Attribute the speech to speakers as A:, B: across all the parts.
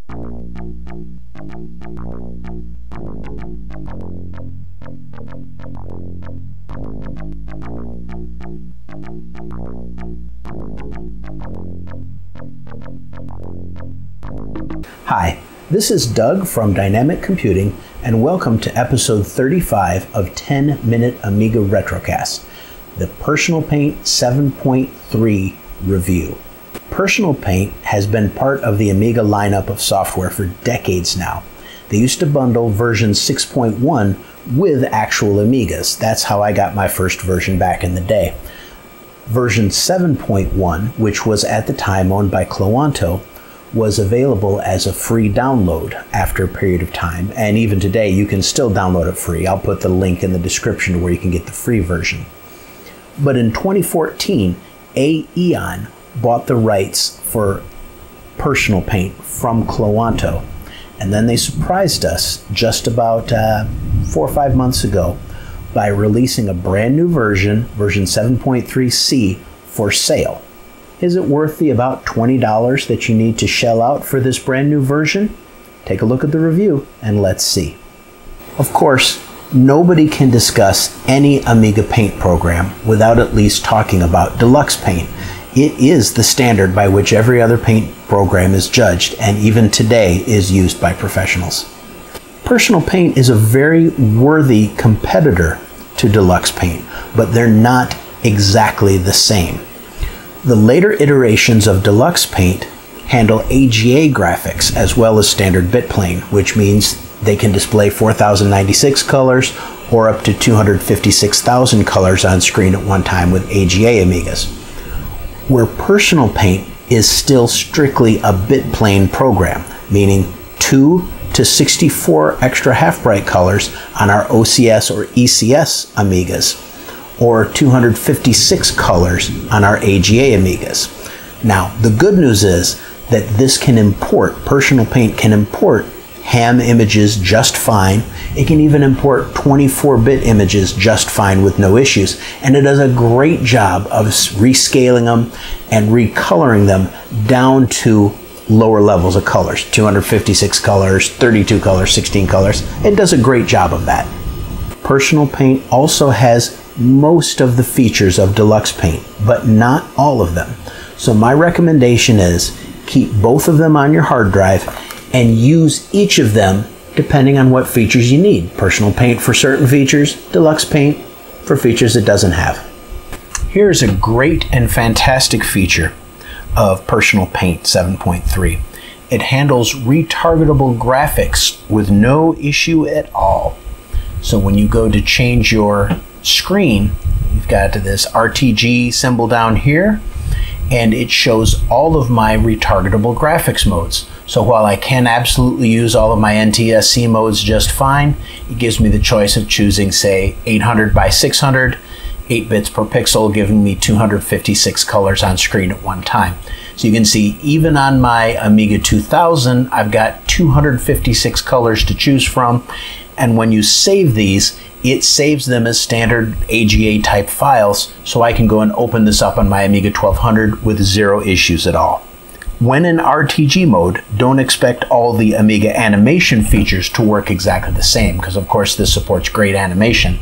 A: Hi, this is Doug from Dynamic Computing, and welcome to episode 35 of 10-Minute Amiga Retrocast, the Personal Paint 7.3 review. Personal Paint has been part of the Amiga lineup of software for decades now. They used to bundle version 6.1 with actual Amigas. That's how I got my first version back in the day. Version 7.1, which was at the time owned by Cloanto, was available as a free download after a period of time, and even today you can still download it free. I'll put the link in the description where you can get the free version. But in 2014, A-Eon bought the rights for Personal Paint from Cloanto, and then they surprised us just about 4 or 5 months ago by releasing a brand new version, version 7.3C, for sale. Is it worth the about $20 that you need to shell out for this brand new version? Take a look at the review and let's see. Of course, nobody can discuss any Amiga Paint program without at least talking about Deluxe Paint. It is the standard by which every other paint program is judged, and even today is used by professionals. Personal Paint is a very worthy competitor to Deluxe Paint, but they're not exactly the same. The later iterations of Deluxe Paint handle AGA graphics as well as standard bitplane, which means they can display 4096 colors or up to 256,000 colors on screen at one time with AGA Amigas. Where Personal Paint is still strictly a bitplane program, meaning 2 to 64 extra half-bright colors on our OCS or ECS Amigas, or 256 colors on our AGA Amigas. Now, the good news is that this can import, Personal Paint can import ham images just fine. It can even import 24-bit images just fine with no issues, and it does a great job of rescaling them and recoloring them down to lower levels of colors, 256 colors, 32 colors, 16 colors. It does a great job of that. Personal Paint also has most of the features of Deluxe Paint, but not all of them. So my recommendation is keep both of them on your hard drive and use each of them depending on what features you need. Personal Paint for certain features, Deluxe Paint for features it doesn't have. Here's a great and fantastic feature of Personal Paint 7.3. It handles retargetable graphics with no issue at all. So when you go to change your screen, you've got this RTG symbol down here, and it shows all of my retargetable graphics modes. So while I can absolutely use all of my NTSC modes just fine, it gives me the choice of choosing, say, 800 by 600, 8 bits per pixel, giving me 256 colors on screen at one time. So you can see even on my Amiga 2000, I've got 256 colors to choose from. And when you save these, it saves them as standard AGA type files, so I can go and open this up on my Amiga 1200 with zero issues at all. When in RTG mode, don't expect all the Amiga animation features to work exactly the same, because of course this supports great animation.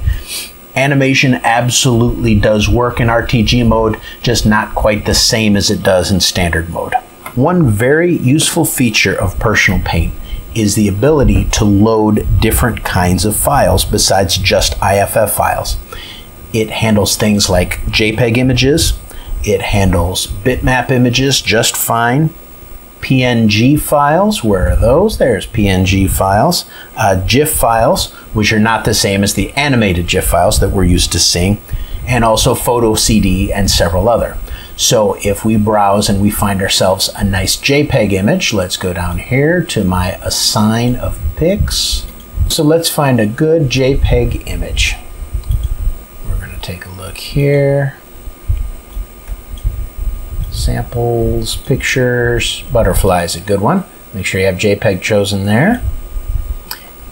A: Animation absolutely does work in RTG mode, just not quite the same as it does in standard mode. One very useful feature of Personal Paint is the ability to load different kinds of files besides just IFF files. It handles things like JPEG images, it handles bitmap images just fine, PNG files, where are those? There's PNG files, GIF files, which are not the same as the animated GIF files that we're used to seeing, and also photo CD and several other. So if we browse and we find ourselves a nice JPEG image, let's go down here to my assign of pics. So let's find a good JPEG image. We're going to take a look here. Samples, pictures, butterfly is a good one. Make sure you have JPEG chosen there.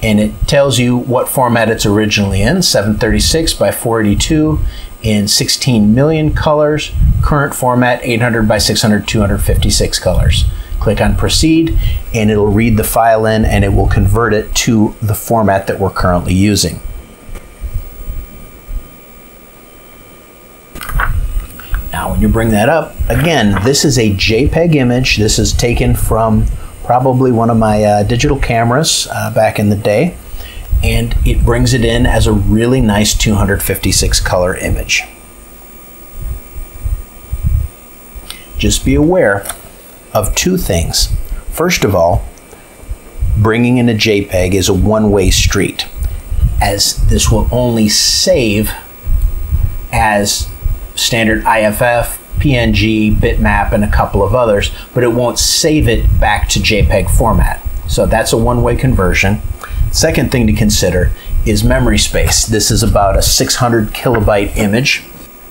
A: And it tells you what format it's originally in, 736 by 482 in 16 million colors. Current format, 800 by 600, 256 colors. Click on Proceed, and it'll read the file in, and it will convert it to the format that we're currently using. Now, when you bring that up, again, this is a JPEG image. This is taken from probably one of my digital cameras back in the day, and it brings it in as a really nice 256 color image. Just be aware of two things. First of all, bringing in a JPEG is a one-way street, as this will only save as standard IFF, PNG, bitmap, and a couple of others, but it won't save it back to JPEG format. So that's a one-way conversion. Second thing to consider is memory space. This is about a 600 kilobyte image.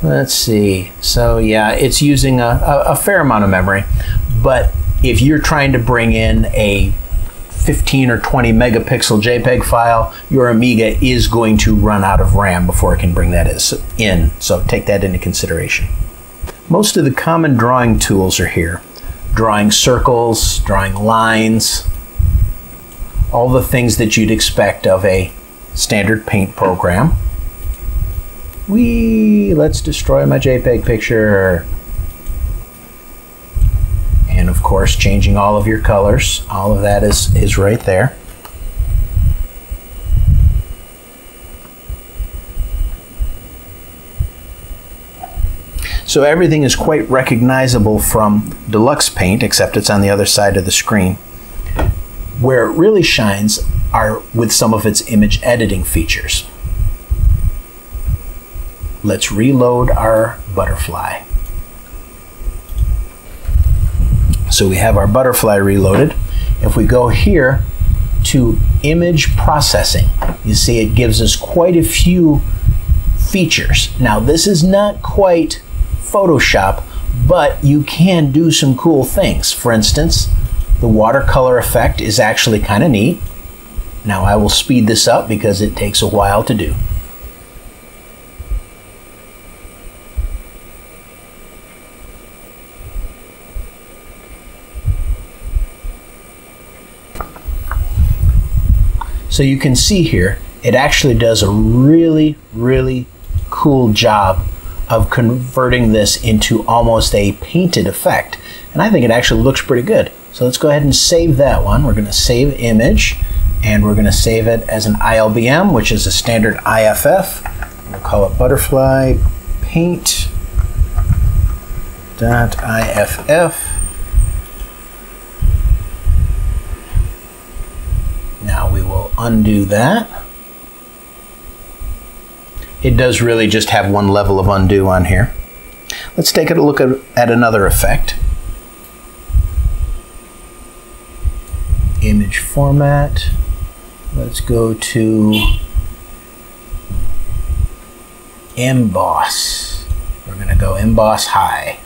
A: Let's see. So yeah, it's using a fair amount of memory, but if you're trying to bring in a 15 or 20 megapixel JPEG file, your Amiga is going to run out of RAM before it can bring that in. So take that into consideration. Most of the common drawing tools are here. Drawing circles, drawing lines, all the things that you'd expect of a standard paint program. Let's destroy my JPEG picture. And of course, changing all of your colors. All of that is right there. So everything is quite recognizable from Deluxe Paint, except it's on the other side of the screen. Where it really shines are with some of its image editing features. Let's reload our butterfly. So we have our butterfly reloaded. If we go here to image processing, you see it gives us quite a few features. Now this is not quite Photoshop, but you can do some cool things. For instance, the watercolor effect is actually kind of neat. Now I will speed this up because it takes a while to do. So you can see here, it actually does a really, really cool job of converting this into almost a painted effect. And I think it actually looks pretty good. So let's go ahead and save that one. We're going to save image, and we're going to save it as an ILBM, which is a standard IFF. We'll call it butterfly paint.iff. Now we will undo that. It does really just have one level of undo on here. Let's take a look at another effect. Image format. Let's go to Emboss. We're going to go Emboss High.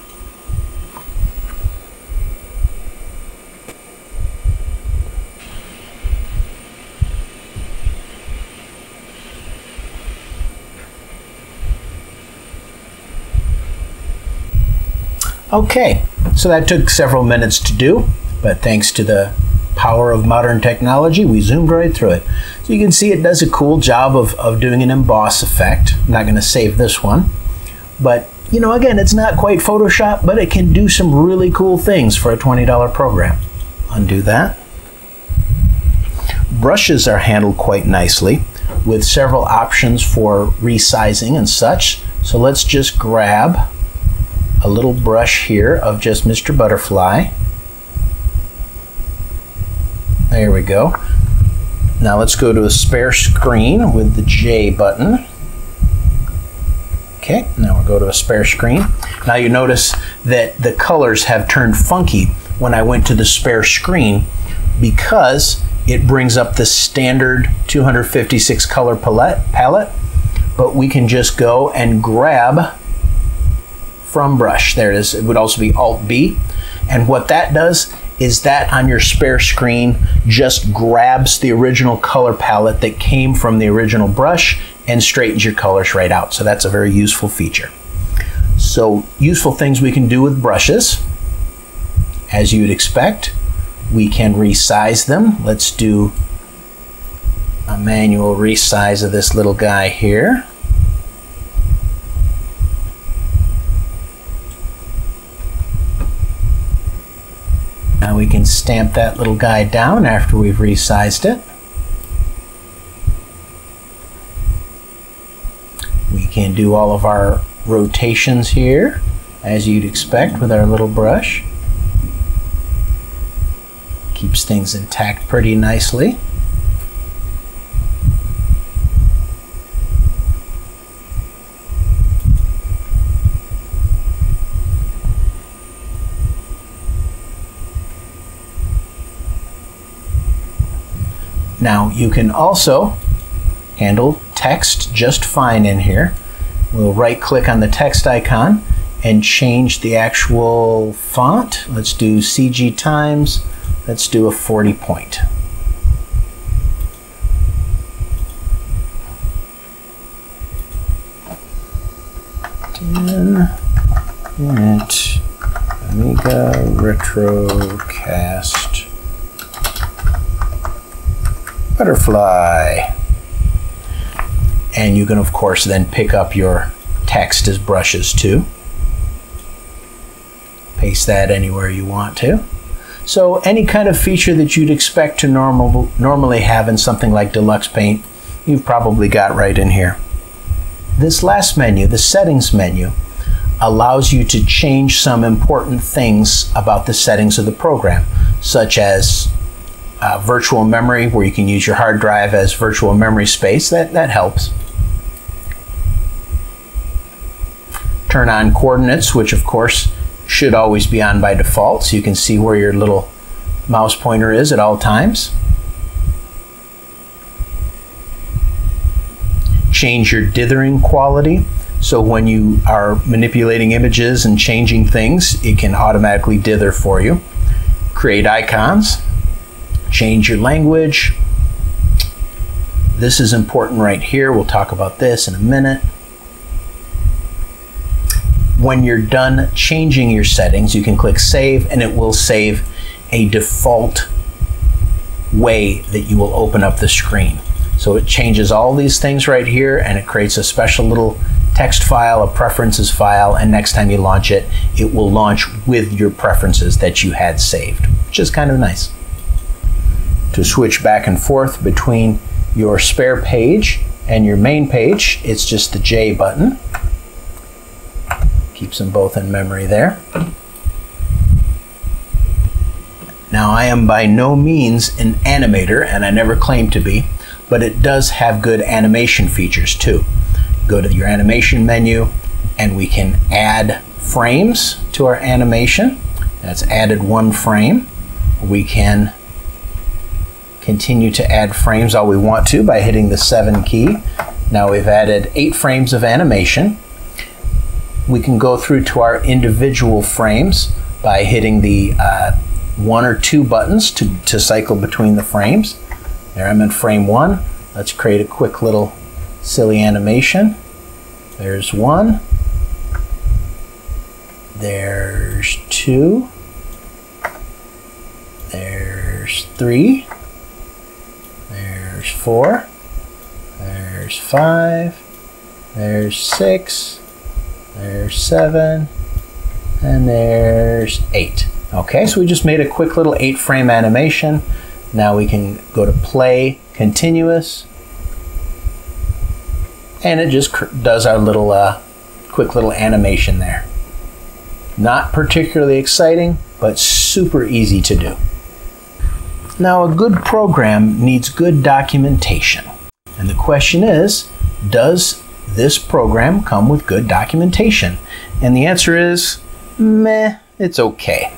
A: Okay, so that took several minutes to do, but thanks to the power of modern technology, we zoomed right through it. So you can see it does a cool job of doing an emboss effect. I'm not going to save this one, but you know, again, it's not quite Photoshop, but it can do some really cool things for a $20 program. Undo that. Brushes are handled quite nicely with several options for resizing and such. So let's just grab a little brush here of just Mr. Butterfly. There we go. Now let's go to a spare screen with the J button. Okay, now we'll go to a spare screen. Now you notice that the colors have turned funky when I went to the spare screen because it brings up the standard 256 color palette, but we can just go and grab from brush. There it is. It would also be Alt-B. And what that does is that on your spare screen just grabs the original color palette that came from the original brush and straightens your colors right out. So that's a very useful feature. So useful things we can do with brushes, as you'd expect. We can resize them. Let's do a manual resize of this little guy here. Now we can stamp that little guy down after we've resized it. We can do all of our rotations here, as you'd expect with our little brush. Keeps things intact pretty nicely. Now you can also handle text just fine in here. We'll right click on the text icon and change the actual font. Let's do CG Times. Let's do a 40 point. Amiga Retrocast Butterfly. And you can of course then pick up your text as brushes too. Paste that anywhere you want to. So any kind of feature that you'd expect to normally have in something like Deluxe Paint, you've probably got right in here. This last menu, the settings menu, allows you to change some important things about the settings of the program, such as virtual memory, where you can use your hard drive as virtual memory space. That helps. Turn on coordinates, which of course should always be on by default, so you can see where your little mouse pointer is at all times. Change your dithering quality, so when you are manipulating images and changing things, it can automatically dither for you. Create icons. Change your language. This is important right here. We'll talk about this in a minute. When you're done changing your settings, you can click Save, and it will save a default way that you will open up the screen. So it changes all these things right here, and it creates a special little text file, a preferences file, and next time you launch it, it will launch with your preferences that you had saved, which is kind of nice. To switch back and forth between your spare page and your main page, it's just the J button. Keeps them both in memory there. Now, I am by no means an animator, and I never claim to be, but it does have good animation features too. Go to your animation menu, and we can add frames to our animation. That's added 1 frame. We can continue to add frames all we want to by hitting the 7 key. Now we've added 8 frames of animation. We can go through to our individual frames by hitting the 1 or 2 buttons to cycle between the frames. There, I'm in frame 1. Let's create a quick little silly animation. There's 1. There's 2. There's 3. There's 4. There's 5. There's 6. There's 7, and there's 8. Okay, so we just made a quick little 8-frame animation. Now we can go to play continuous, and it just does our little quick little animation there. Not particularly exciting, but super easy to do. Now, a good program needs good documentation. And the question is, does this program come with good documentation? And the answer is, meh, it's okay.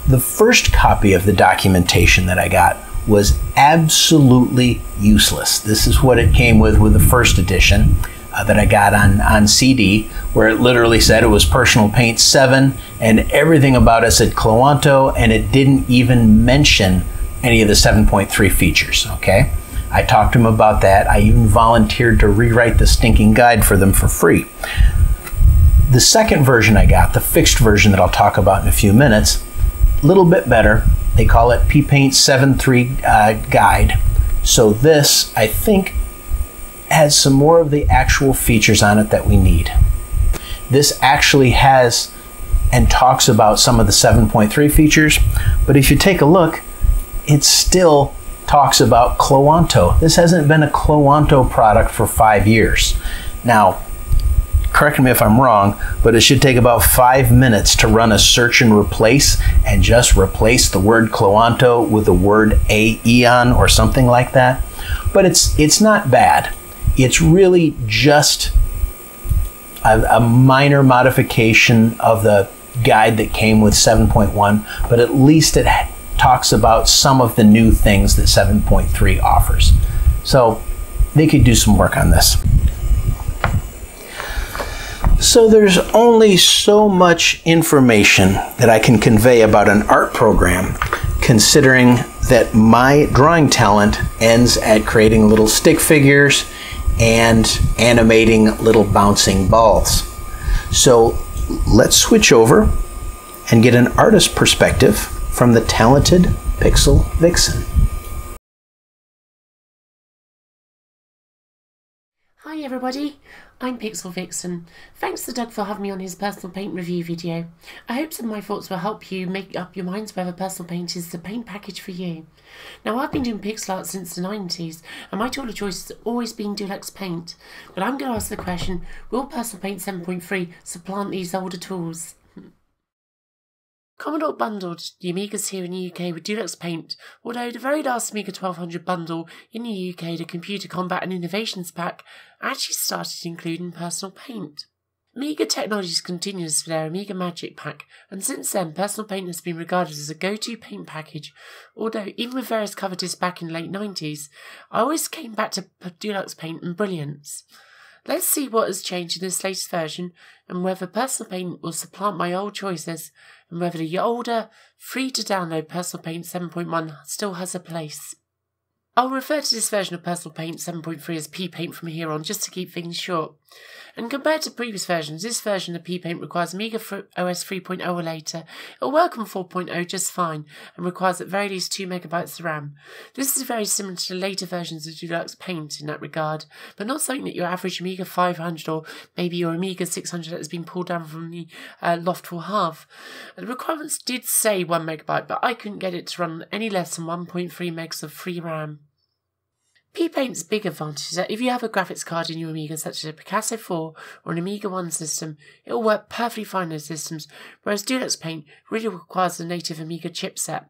A: The first copy of the documentation that I got was absolutely useless. This is what it came with the first edition that I got on CD, where it literally said it was Personal Paint 7, and everything about it said Cloanto, and it didn't even mention any of the 7.3 features, okay? I talked to them about that. I even volunteered to rewrite the stinking guide for them for free. The second version I got, the fixed version that I'll talk about in a few minutes, a little bit better, They call it P-Paint 7.3 guide. So this, I think, has some more of the actual features on it that we need. This actually has and talks about some of the 7.3 features, but if you take a look, it still talks about Cloanto. This hasn't been a Cloanto product for 5 years. Now, correct me if I'm wrong, but it should take about 5 minutes to run a search and replace and just replace the word Cloanto with the word A-Eon or something like that. But it's not bad. It's really just a minor modification of the guide that came with 7.1, but at least it talks about some of the new things that 7.3 offers. So they could do some work on this. So there's only so much information that I can convey about an art program, considering that my drawing talent ends at creating little stick figures and animating little bouncing balls. So let's switch over and get an artist perspective from the talented Pixel Vixen.
B: Hi everybody, I'm Pixel Vixen. Thanks to Doug for having me on his personal paint review video. I hope some of my thoughts will help you make up your minds whether personal paint is the paint package for you. Now, I've been doing pixel art since the 90s, and my tool of choice has always been Deluxe Paint. But I'm going to ask the question, will Personal Paint 7.3 supplant these older tools? Commodore bundled the Amigas here in the UK with Deluxe Paint, although the very last Amiga 1200 bundle in the UK, the Computer Combat and Innovations Pack, actually started including Personal Paint. Amiga Technologies continues for their Amiga Magic Pack, and since then Personal Paint has been regarded as a go-to paint package, although even with various cover discs back in the late 90s, I always came back to Deluxe Paint and brilliance. Let's see what has changed in this latest version, and whether Personal Paint will supplant my old choices, and whether the older, free-to-download Personal Paint 7.1 still has a place. I'll refer to this version of Personal Paint 7.3 as P-Paint from here on, just to keep things short. And compared to previous versions, this version of P-Paint requires Amiga OS 3.0 or later. It'll work on 4.0 just fine, and requires at very least 2 MB of RAM. This is very similar to the later versions of Deluxe Paint in that regard, but not something that your average Amiga 500 or maybe your Amiga 600 that has been pulled down from the loft will have. The requirements did say 1 MB, but I couldn't get it to run any less than 1.3 megs of free RAM. P-Paint's big advantage is that if you have a graphics card in your Amiga such as a Picasso 4 or an Amiga 1 system, it will work perfectly fine in those systems, whereas Deluxe Paint really requires the native Amiga chipset.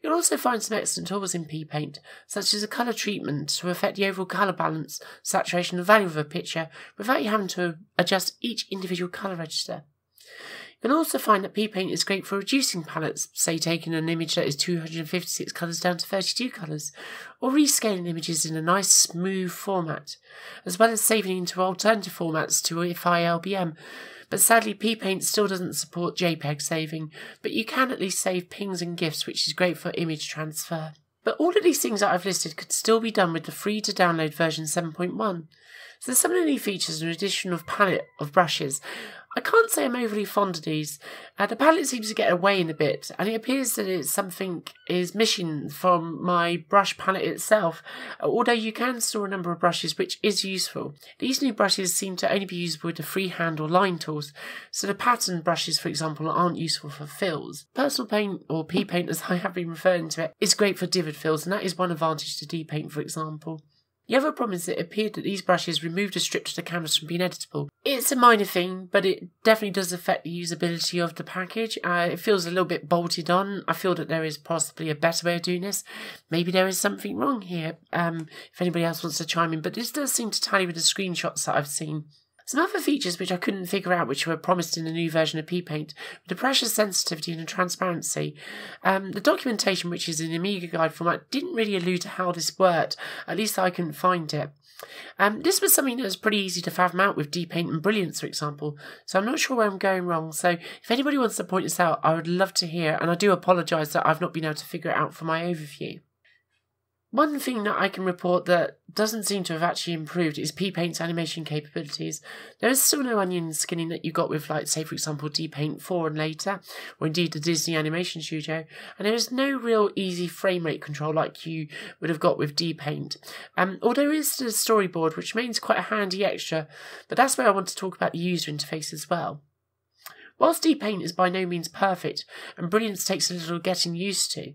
B: You'll also find some excellent tools in P-Paint, such as a colour treatment to affect the overall colour balance, saturation and value of a picture without you having to adjust each individual colour register. You can also find that P-Paint is great for reducing palettes, say taking an image that is 256 colours down to 32 colours, or rescaling images in a nice smooth format, as well as saving into alternative formats to ILBM. But sadly P-Paint still doesn't support JPEG saving, but you can at least save pings and GIFs, which is great for image transfer. But all of these things that I've listed could still be done with the free to download version 7.1. So some of the new features are an addition of palette of brushes. I can't say I'm overly fond of these. The palette seems to get away in a bit, and it appears that it's something is missing from my brush palette itself, although you can store a number of brushes, which is useful. These new brushes seem to only be usable with the freehand or line tools, so the pattern brushes, for example, aren't useful for fills. Personal Paint, or P-Paint as I have been referring to it, is great for divot fills, and that is one advantage to D-Paint, for example. The other problem is that it appeared that these brushes removed a strip to the canvas from being editable. It's a minor thing, but it definitely does affect the usability of the package. It feels a little bit bolted on. I feel that there is possibly a better way of doing this. Maybe there is something wrong here, if anybody else wants to chime in, but this does seem to tally with the screenshots that I've seen. Some other features which I couldn't figure out which were promised in the new version of P-Paint were the pressure sensitivity and the transparency. The documentation, which is in Amiga guide format, didn't really allude to how this worked, at least I couldn't find it. This was something that was pretty easy to fathom out with D-Paint and Brilliance, for example, so I'm not sure where I'm going wrong, so if anybody wants to point this out, I would love to hear, and I do apologise that I've not been able to figure it out for my overview. One thing that I can report that doesn't seem to have actually improved is P-Paint's animation capabilities. There is still no onion skinning that you got with, like, say, for example, D-Paint 4 and later, or indeed the Disney Animation Studio, and there is no real easy frame rate control like you would have got with D-Paint. Although there is the storyboard, which remains quite a handy extra, but that's where I want to talk about the user interface as well. Whilst D-Paint is by no means perfect, and Brilliance takes a little getting used to,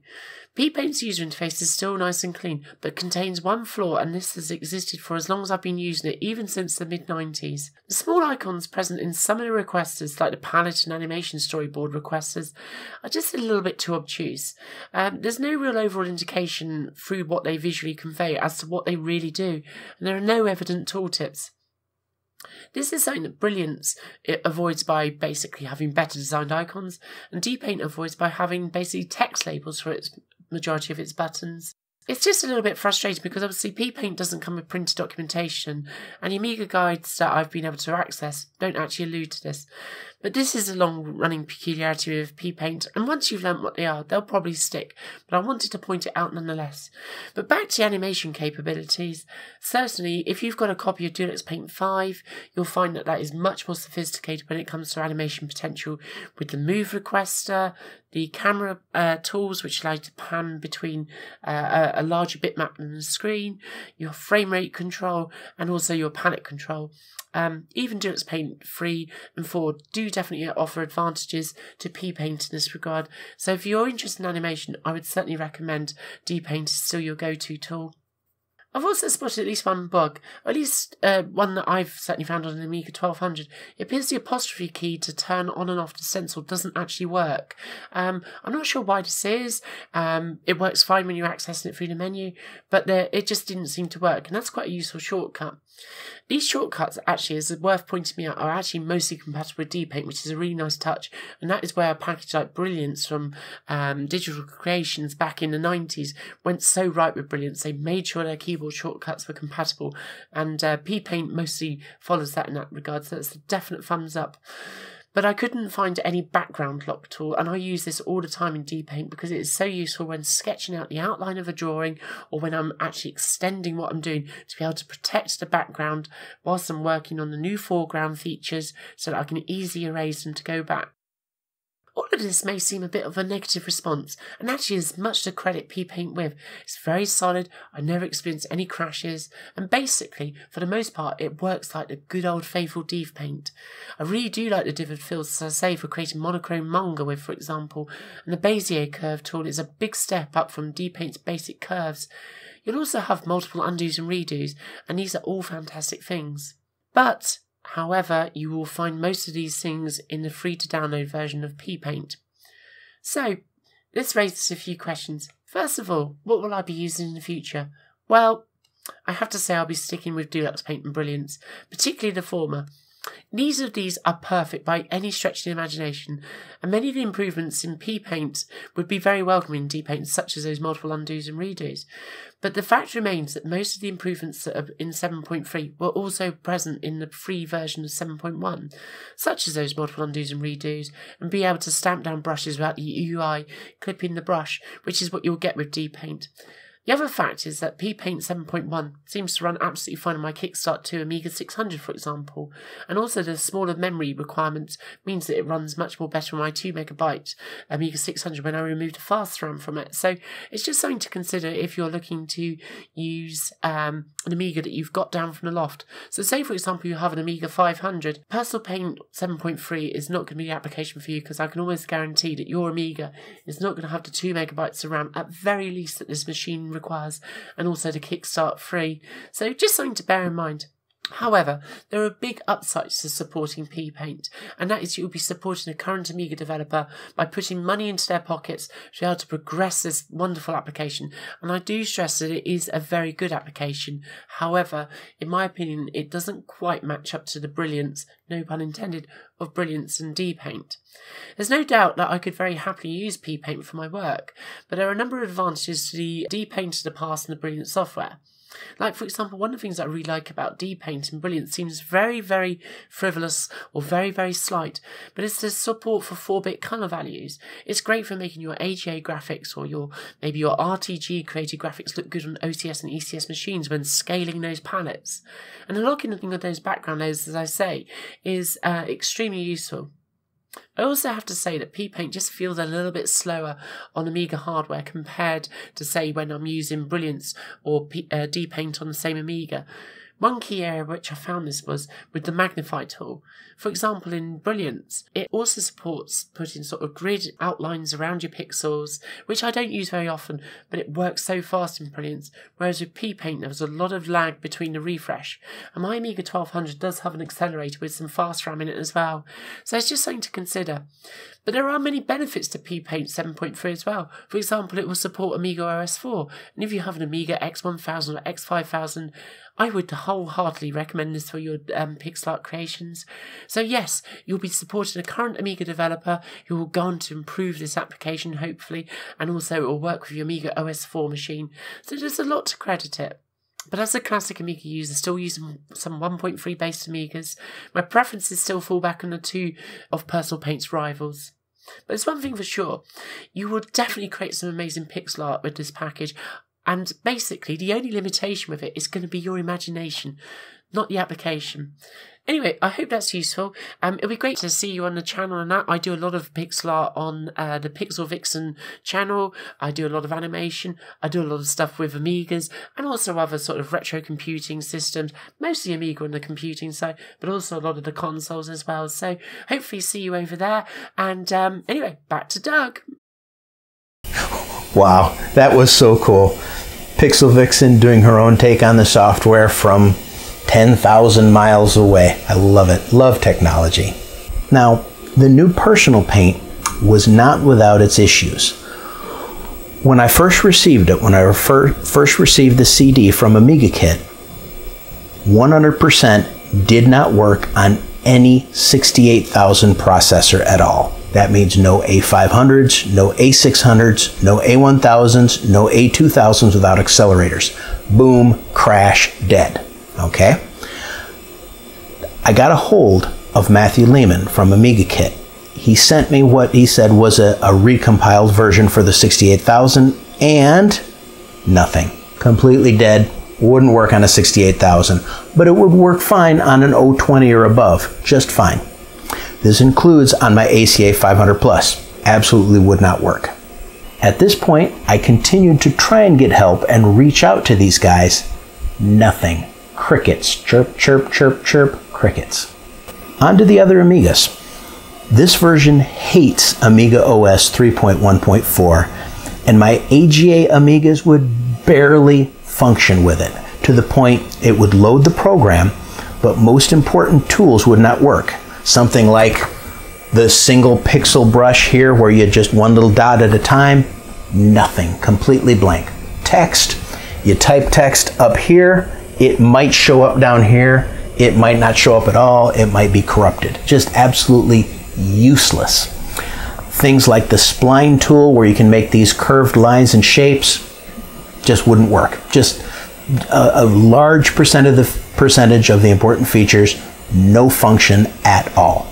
B: P-Paint's user interface is still nice and clean, but contains one flaw, and this has existed for as long as I've been using it, even since the mid-90s. The small icons present in some of the requesters, like the palette and animation storyboard requesters, are just a little bit too obtuse. There's no real overall indication through what they visually convey as to what they really do, and there are no evident tooltips. This is something that Brilliance avoids by basically having better designed icons, and D-Paint avoids by having basically text labels for its majority of its buttons. It's just a little bit frustrating because obviously P-Paint doesn't come with printed documentation, and the Amiga guides that I've been able to access don't actually allude to this. But this is a long-running peculiarity with P-Paint, and once you've learnt what they are, they'll probably stick, but I wanted to point it out nonetheless. But back to animation capabilities, certainly if you've got a copy of DualX Paint 5, you'll find that that is much more sophisticated when it comes to animation potential, with the move requester, the camera tools which allow you to pan between a larger bitmap than the screen, your frame rate control, and also your palette control. Even DualX Paint 3 and 4 do definitely offer advantages to P-Paint in this regard, so if you're interested in animation, I would certainly recommend D-Paint is still your go-to tool. I've also spotted at least one bug, or at least one that I've certainly found on an Amiga 1200. It appears the apostrophe key to turn on and off the stencil doesn't actually work. I'm not sure why this is. It works fine when you're accessing it through the menu, but it just didn't seem to work, and that's quite a useful shortcut. These shortcuts, actually, is worth pointing me out, are actually mostly compatible with D-Paint, which is a really nice touch, and that is where a package like Brilliance from Digital Creations back in the 90s went so right with Brilliance. They made sure their keyboard shortcuts were compatible, and P-Paint mostly follows that in that regard, so that's a definite thumbs up. But I couldn't find any background lock tool, and I use this all the time in D-Paint because it is so useful when sketching out the outline of a drawing, or when I'm actually extending what I'm doing to be able to protect the background whilst I'm working on the new foreground features so that I can easily erase them to go back. All of this may seem a bit of a negative response, and actually is much to credit P-Paint with. It's very solid, I never experienced any crashes, and basically, for the most part, it works like the good old faithful D-Paint. I really do like the divid fills, as I say, for creating monochrome manga with, for example, and the Bezier curve tool is a big step up from D-Paint's basic curves. You'll also have multiple undos and redos, and these are all fantastic things. But however, you will find most of these things in the free-to-download version of P-Paint. So, this raises a few questions. First of all, what will I be using in the future? Well, I have to say I'll be sticking with DualX Paint and Brilliance, particularly the former. Neither of these are perfect by any stretch of the imagination, and many of the improvements in P-Paint would be very welcome in D-Paint, such as those multiple undos and redos. But the fact remains that most of the improvements that are in 7.3 were also present in the free version of 7.1, such as those multiple undos and redos, and be able to stamp down brushes without the UI clipping the brush, which is what you'll get with D-Paint. The other fact is that P-Paint 7.1 seems to run absolutely fine on my Kickstart 2 Amiga 600, for example, and also the smaller memory requirements means that it runs much more better on my 2MB Amiga 600 when I removed the fast RAM from it. So it's just something to consider if you're looking to use an Amiga that you've got down from the loft. So say, for example, you have an Amiga 500, Personal Paint 7.3 is not going to be the application for you, because I can almost guarantee that your Amiga is not going to have the 2MB of RAM, at very least, that this machine requires, and also the Kickstart 3. So just something to bear in mind. However, there are big upsides to supporting P-Paint, and that is you'll be supporting a current Amiga developer by putting money into their pockets to be able to progress this wonderful application. And I do stress that it is a very good application. However, in my opinion, it doesn't quite match up to the brilliance, no pun intended, of Brilliance and D-Paint. There's no doubt that I could very happily use P-Paint for my work, but there are a number of advantages to the D-Paint of the past and the Brilliance software. Like, for example, one of the things I really like about D-Paint and Brilliance seems very, very frivolous or very, very slight, but it's the support for 4-bit colour values. It's great for making your AGA graphics or maybe your RTG created graphics look good on OCS and ECS machines when scaling those palettes. And unlocking of those background layers, as I say, is extremely useful. I also have to say that P-Paint just feels a little bit slower on Amiga hardware compared to, say, when I'm using Brilliance or D-Paint on the same Amiga. One key area which I found this was with the magnify tool. For example, in Brilliance, it also supports putting sort of grid outlines around your pixels, which I don't use very often, but it works so fast in Brilliance, whereas with P-Paint there was a lot of lag between the refresh, and my Amiga 1200 does have an accelerator with some fast RAM in it as well, so it's just something to consider. But there are many benefits to P-Paint 7.3 as well. For example, it will support Amiga OS 4, and if you have an Amiga X1000 or X5000, I would wholeheartedly recommend this for your pixel art creations. So yes, you'll be supporting a current Amiga developer who will go on to improve this application, hopefully, and also it will work with your Amiga OS 4 machine. So there's a lot to credit it. But as a classic Amiga user, still using some 1.3 based Amigas, my preferences still fall back on the two of Personal Paint's rivals. But it's one thing for sure, you will definitely create some amazing pixel art with this package, and basically the only limitation with it is going to be your imagination, not the application. Anyway, I hope that's useful. It'll be great to see you on the channel and that. I do a lot of pixel art on the Pixel Vixen channel. I do a lot of animation. I do a lot of stuff with Amigas and also other sort of retro computing systems, mostly Amiga on the computing side, but also a lot of the consoles as well. So hopefully see you over there. And anyway, back to Doug.
A: Wow, that was so cool. Pixel Vixen doing her own take on the software from 10,000 miles away. I love it. Love technology. Now, the new Personal Paint was not without its issues. When I first received it, when I first received the CD from Amiga Kit, 100% did not work on any 68,000 processor at all. That means no A500s, no A600s, no A1000s, no A2000s without accelerators. Boom, crash, dead. Okay? I got a hold of Matthew Lehman from Amiga Kit. He sent me what he said was a recompiled version for the 68,000 and nothing. Completely dead. Wouldn't work on a 68,000, but it would work fine on an 020 or above. Just fine. This includes on my ACA 500 Plus. Absolutely would not work. At this point, I continued to try and get help and reach out to these guys. Nothing. Crickets. Chirp, chirp, chirp, chirp. Crickets. On to the other Amigas. This version hates Amiga OS 3.1.4, and my AGA Amigas would barely function with it, to the point it would load the program, but most important tools would not work. Something like the single pixel brush here where you just one little dot at a time, nothing, completely blank. Text, you type text up here, it might show up down here, it might not show up at all, it might be corrupted. Just absolutely useless. Things like the spline tool where you can make these curved lines and shapes just wouldn't work. Just a large percentage of the important features, no function at all.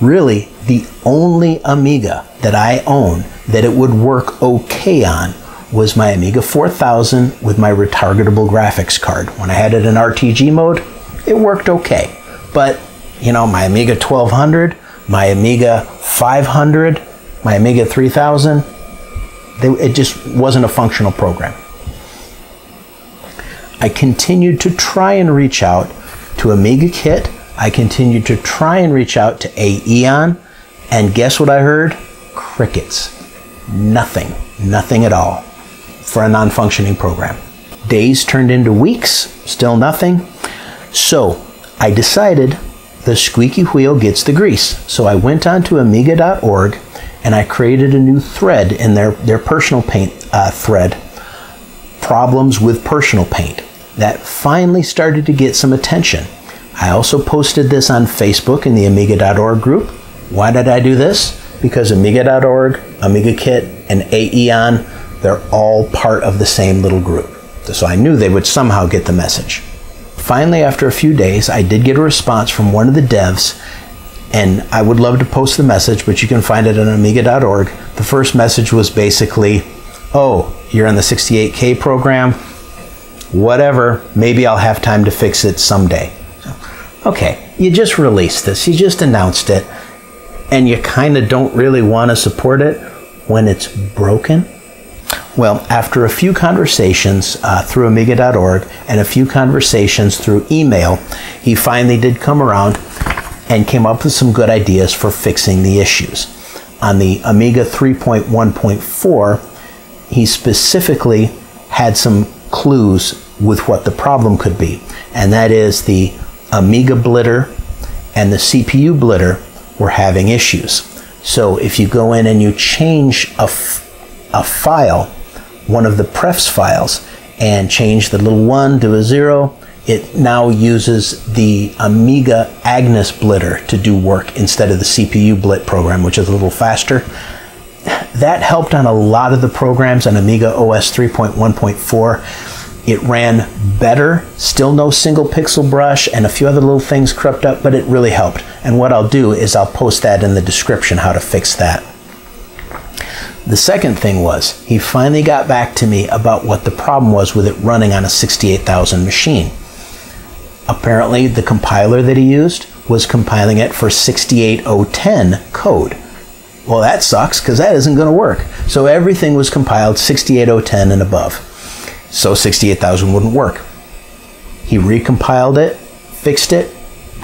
A: Really, the only Amiga that I own that it would work okay on was my Amiga 4000 with my retargetable graphics card. When I had it in RTG mode, it worked okay. But, you know, my Amiga 1200, my Amiga 500, my Amiga 3000, it just wasn't a functional program. I continued to try and reach out to Amiga Kit. I continued to try and reach out to A-Eon, and guess what I heard? Crickets. Nothing. Nothing at all for a non-functioning program. Days turned into weeks, still nothing. So I decided the squeaky wheel gets the grease. So I went on to amiga.org and I created a new thread in their Personal Paint thread, Problems with Personal Paint. That finally started to get some attention. I also posted this on Facebook in the amiga.org group. Why did I do this? Because amiga.org, Amiga Kit, and A-Eon, they're all part of the same little group. So I knew they would somehow get the message. Finally, after a few days, I did get a response from one of the devs, and I would love to post the message, but you can find it on amiga.org. The first message was basically, oh, you're in the 68K program? Whatever, maybe I'll have time to fix it someday. Okay, you just released this, you just announced it, and you kind of don't really want to support it when it's broken? Well, after a few conversations through amiga.org and a few conversations through email, he finally did come around and came up with some good ideas for fixing the issues. On the Amiga 3.1.4, he specifically had some clues with what the problem could be, and that is the Amiga blitter and the CPU blitter were having issues. So if you go in and you change a file, one of the prefs files, and change the little 1 to a 0, it now uses the Amiga Agnes blitter to do work instead of the CPU blit program, which is a little faster. That helped on a lot of the programs on Amiga OS 3.1.4. It ran better, still no single pixel brush, and a few other little things crept up, but it really helped. And what I'll do is I'll post that in the description, how to fix that. The second thing was, he finally got back to me about what the problem was with it running on a 68,000 machine. Apparently, the compiler that he used was compiling it for 68010 code. Well, that sucks, because that isn't going to work. So everything was compiled 68010 and above. So 68,000 wouldn't work. He recompiled it, fixed it,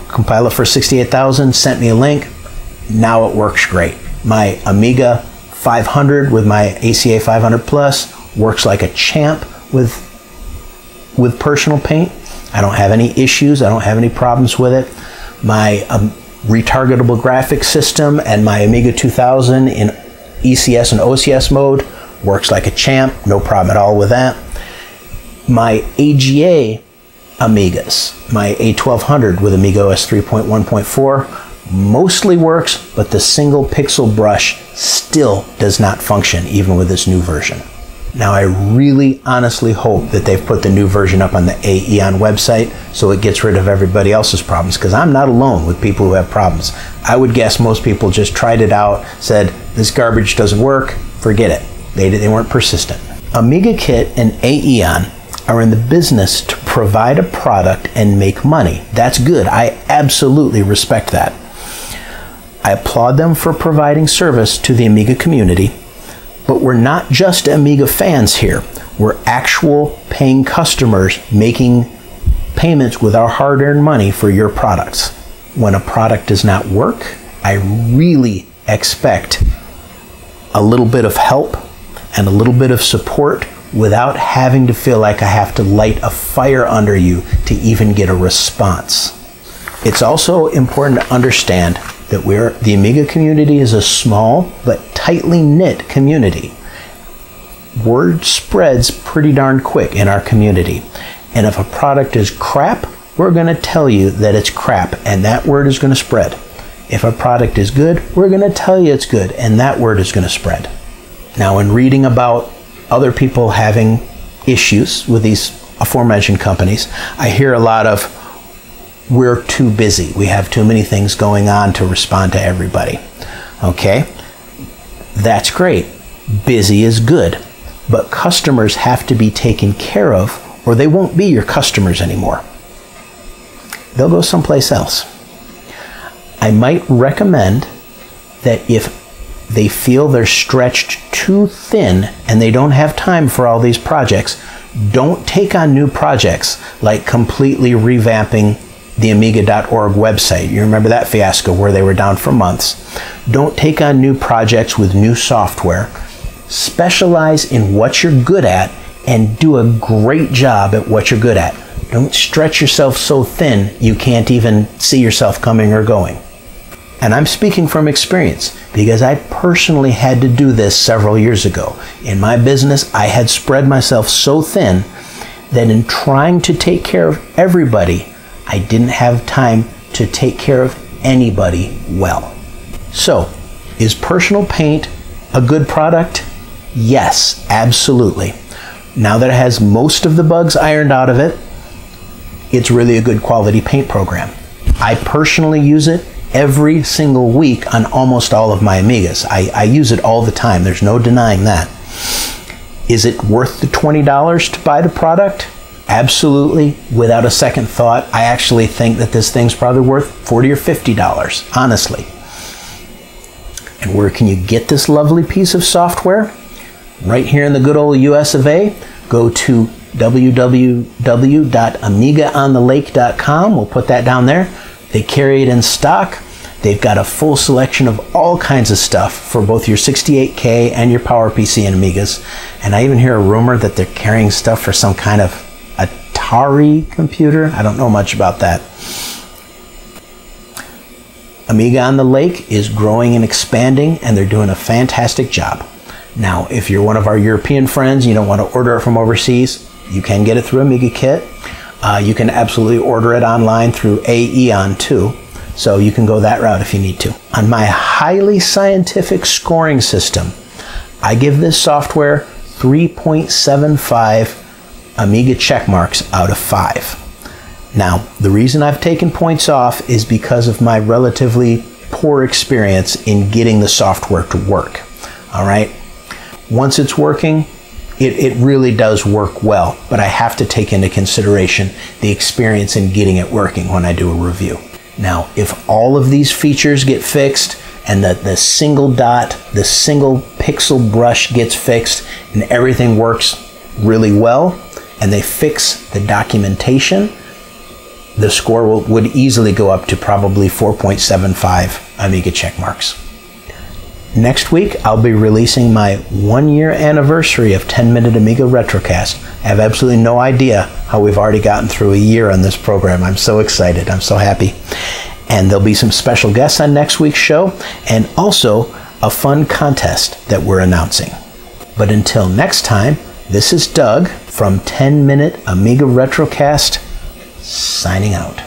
A: compiled it for 68,000, sent me a link. Now it works great. My Amiga 500 with my ACA 500 Plus works like a champ with Personal Paint. I don't have any issues. I don't have any problems with it. My retargetable graphics system and my Amiga 2000 in ECS and OCS mode works like a champ. No problem at all with that. My AGA Amigas, my A1200 with Amiga OS 3.1.4 mostly works, but the single pixel brush still does not function even with this new version. Now, I really honestly hope that they've put the new version up on the A-Eon website so it gets rid of everybody else's problems, because I'm not alone with people who have problems. I would guess most people just tried it out, said, this garbage doesn't work, forget it. They weren't persistent. Amiga Kit and A-Eon are in the business to provide a product and make money. That's good. I absolutely respect that. I applaud them for providing service to the Amiga community. But we're not just Amiga fans here. We're actual paying customers making payments with our hard-earned money for your products. When a product does not work, I really expect a little bit of help and a little bit of support without having to feel like I have to light a fire under you to even get a response. It's also important to understand that the Amiga community is a small but tightly knit community. Word spreads pretty darn quick in our community. And if a product is crap, we're going to tell you that it's crap, and that word is going to spread. If a product is good, we're going to tell you it's good, and that word is going to spread. Now, in reading about other people having issues with these aforementioned companies, I hear a lot of, we're too busy. We have too many things going on to respond to everybody. Okay, that's great. Busy is good. But customers have to be taken care of, or they won't be your customers anymore. They'll go someplace else. I might recommend that if they feel they're stretched too thin and they don't have time for all these projects, don't take on new projects like completely revamping the Amiga.org website. You remember that fiasco where they were down for months. Don't take on new projects with new software. Specialize in what you're good at and do a great job at what you're good at. Don't stretch yourself so thin you can't even see yourself coming or going. And I'm speaking from experience because I personally had to do this several years ago. In my business, I had spread myself so thin that in trying to take care of everybody, I didn't have time to take care of anybody well. So, is Personal Paint a good product? Yes, absolutely. Now that it has most of the bugs ironed out of it, it's really a good quality paint program. I personally use it every single week on almost all of my Amigas. I use it all the time. There's no denying that. Is it worth the $20 to buy the product? Absolutely, without a second thought. I actually think that this thing's probably worth $40 or $50, honestly. And where can you get this lovely piece of software? Right here in the good old US of A. Go to www.amigaonthelake.com. We'll put that down there. They carry it in stock. They've got a full selection of all kinds of stuff for both your 68K and your PowerPC and Amigas. And I even hear a rumor that they're carrying stuff for some kind of Atari computer. I don't know much about that. Amiga on the Lake is growing and expanding, and they're doing a fantastic job. Now, if you're one of our European friends, you don't want to order it from overseas, you can get it through Amiga Kit. You can absolutely order it online through A-Eon too. So you can go that route if you need to. On my highly scientific scoring system, I give this software 3.75 Amiga check marks out of 5. Now, the reason I've taken points off is because of my relatively poor experience in getting the software to work. All right? Once it's working, it really does work well, but I have to take into consideration the experience in getting it working when I do a review. Now, if all of these features get fixed and the single dot, the single pixel brush gets fixed and everything works really well, and they fix the documentation, the score would easily go up to probably 4.75 Amiga check marks. Next week, I'll be releasing my 1-year anniversary of 10-Minute Amiga Retrocast. I have absolutely no idea how we've already gotten through a year on this program. I'm so excited. I'm so happy. And there'll be some special guests on next week's show, and also a fun contest that we're announcing. But until next time, this is Doug from 10-Minute Amiga Retrocast, signing out.